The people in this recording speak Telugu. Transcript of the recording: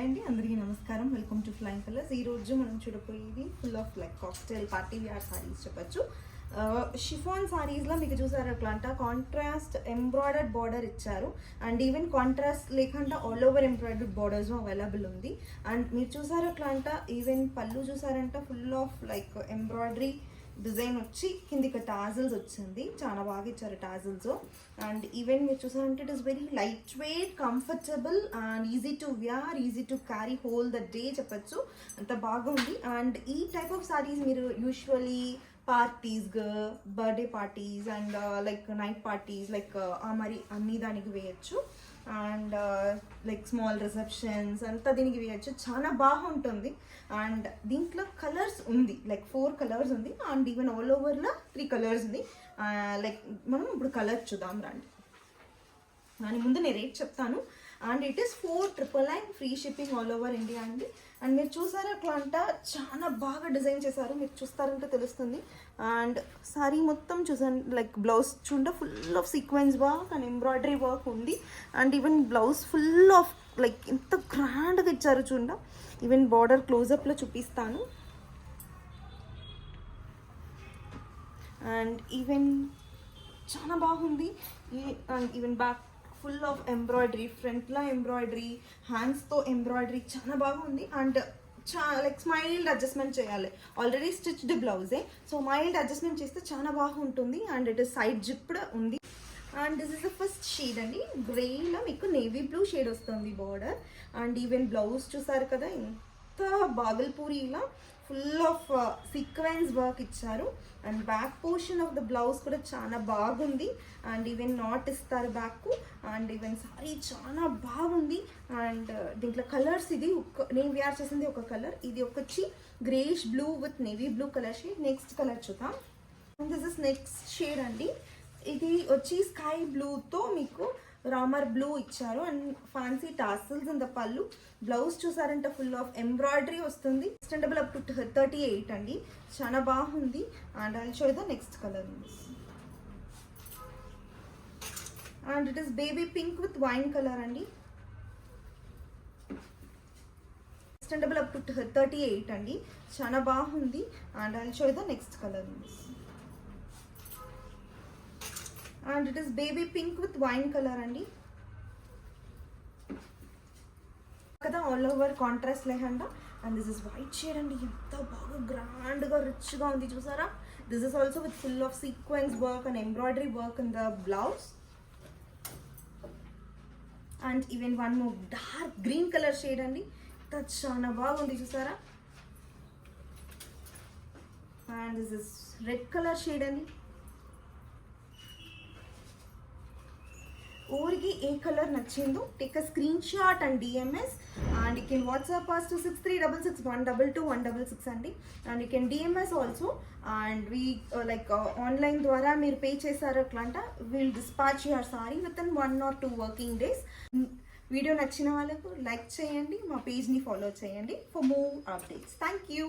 అండి అందరికీ నమస్కారం. Welcome to flying colours. ఈ రోజు మనం చూడబోయేది full of like cocktail party wear saris చెప్పచ్చు. షిఫాన్ సారీస్లో మీకు చూసారు అట్లా కాంట్రాస్ట్ ఎంబ్రాయిడర్డ్ బార్డర్ ఇచ్చారు అండ్ ఈవెన్ కాంట్రాస్ట్ లేకుండా all over embroidered borders available ఉంది. అండ్ మీరు చూసారు అట్లా ఈవెన్ పళ్ళు చూసారంట full of like embroidery design వచ్చి కిందికి టాజిల్స్ వచ్చింది. చాలా బాగా ఇచ్చారు టాజిల్స్. అండ్ ఈవెన్ మీరు చూసారంటే it is very light weight, comfortable and easy to wear, easy to carry whole the day చెప్పచ్చు. అంత బాగుంది. అండ్ ఈ టైప్ ఆఫ్ సారీస్ మీరు usually parties, birthday parties and like night parties like మరి అన్ని దానికి వేయచ్చు. అండ్ లైక్ స్మాల్ రిసెప్షన్స్ అంతా దీనికి వేయచ్చు. చాలా బాగుంటుంది. అండ్ దీంట్లో కలర్స్ ఉంది, లైక్ 4 కలర్స్ ఉంది. అండ్ ఈవెన్ ఆల్ ఓవర్లో 3 కలర్స్ ఉంది. లైక్ మనం ఇప్పుడు కలర్ చూద్దాం రండి. దాని ముందు నేను రేట్ చెప్తాను. And it is 4,999 free shipping all over India అండి. అండ్ మీరు చూసారు అట్లా చాలా బాగా డిజైన్ చేశారు, మీరు చూస్తారంటే తెలుస్తుంది. అండ్ సారీ మొత్తం చూసాను లైక్ బ్లౌజ్ చూడ full of sequence work and embroidery work ఉంది. And even blouse full of like ఎంత గ్రాండ్గా ఇచ్చారు చూడ. ఈవెన్ బార్డర్ క్లోజప్లో చూపిస్తాను. అండ్ ఈవెన్ చాలా బాగుంది. And even back full of embroidery, ఫ్రంట్లో ఎంబ్రాయిడరీ, హ్యాండ్స్తో ఎంబ్రాయిడరీ చాలా బాగుంది. అండ్ లైక్ స్మైల్డ్ అడ్జస్ట్మెంట్ చేయాలి, ఆల్రెడీ స్టిచ్డ్ బ్లౌజే, సో మైల్డ్ అడ్జస్ట్మెంట్ చేస్తే చాలా బాగుంటుంది. And it is side zipped ఉంది. And this is the first shade అండి. గ్రేలో మీకు నేవీ బ్లూ షేడ్ వస్తుంది బార్డర్. అండ్ ఈవెన్ బ్లౌజ్ చూసారు కదా ఎంత బాగల్పూరిలా ఫుల్ ఆఫ్ సీక్వెన్స్ వర్క్ ఇచ్చారు. And back portion of the blouse కూడా చాలా బాగుంది. అండ్ ఈవెన్ నాట్ ఇస్తారు బ్యాక్. అండ్ ఈవెన్ సారీ చాలా బాగుంది. అండ్ దీంట్లో కలర్స్ ఇది నేను వేర్ చేసింది ఒక కలర్, ఇది వచ్చి greyish blue with navy blue colour shade. Next colour చూద్దాం. దిస్ ఇస్ నెక్స్ట్ షేడ్ అండి. ఇది వచ్చి స్కై బ్లూతో మీకు రామర్ బ్లూ ఇచ్చారు. And fancy tassels in the పళ్ళు. బ్లౌజ్ చూసారంటే ఫుల్ ఆఫ్ ఎంబ్రాయిడరీ వస్తుంది. ఎక్స్టెండబుల్ అప్ టు 38 అండి. చాలా బాగుంది. And I show the next colour. And it is baby pink with wine colour అండి. ఎక్స్టెండబుల్ అప్ టు 38 అండి. చాలా బాగుంది. And I show the next colour. And it is baby pink with wine colour అండి కదా, all over contrast lehenga. And this is white shade అండి. ఎంత బాగా గ్రాండ్గా రిచ్గా ఉంది చూసారా. This is also with full of sequence work and embroidery work in the blouse. And even one more dark green colour shade అండి. చాలా బాగుంది చూసారా. And this is red colour shade అండి. ఊరికి ఏ కలర్ నచ్చిందో take a screen shot and DMs. And you can WhatsApp us to 6366122166 అండి. And you can DMs also. And we like online ద్వారా మీరు పే చేశారు అట్లా will dispatch your sorry with in 1 or 2 working days. Video నచ్చిన వాళ్ళకు లైక్ చేయండి, మా పేజ్ని ఫాలో చేయండి for more updates. Thank you.